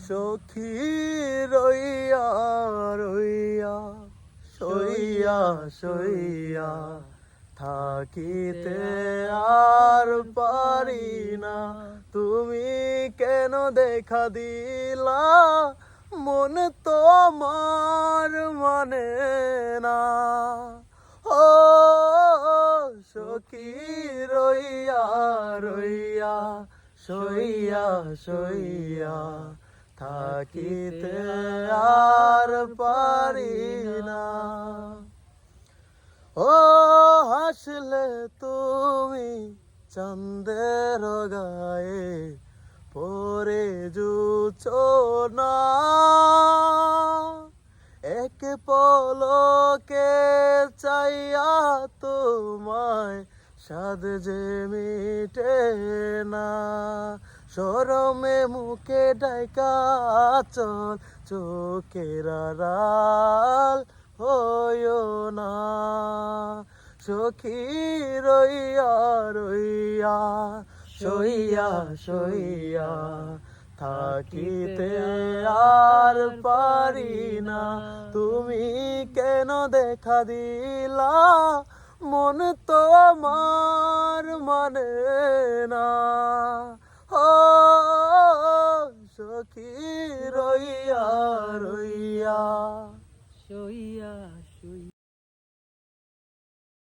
সখী রইয়া রইয়া সইয়া সইয়া থাকিতে আর পারি না, তুমি কেন দেখা দিলা মন তোমার মানে না। ও সখী রইয়া রইয়া সইয়া সইয়া থাকিতে আর পারি না। ও হাসলে তুমি চাঁদের গায়ে পরে জুছনা, এক পলকে চাইয়া তোমায় সাদ যে মিটে না। শরমে মুখে ডাইকা চল চোখের আড়াল হইও না। সখী রইয়া রইয়া সইয়া সইয়া থাকিতে আর পারি না, তুমি কেন দেখা দিলা মন তোমার মানে না। ও সখী রইয়া রইয়া সইয়া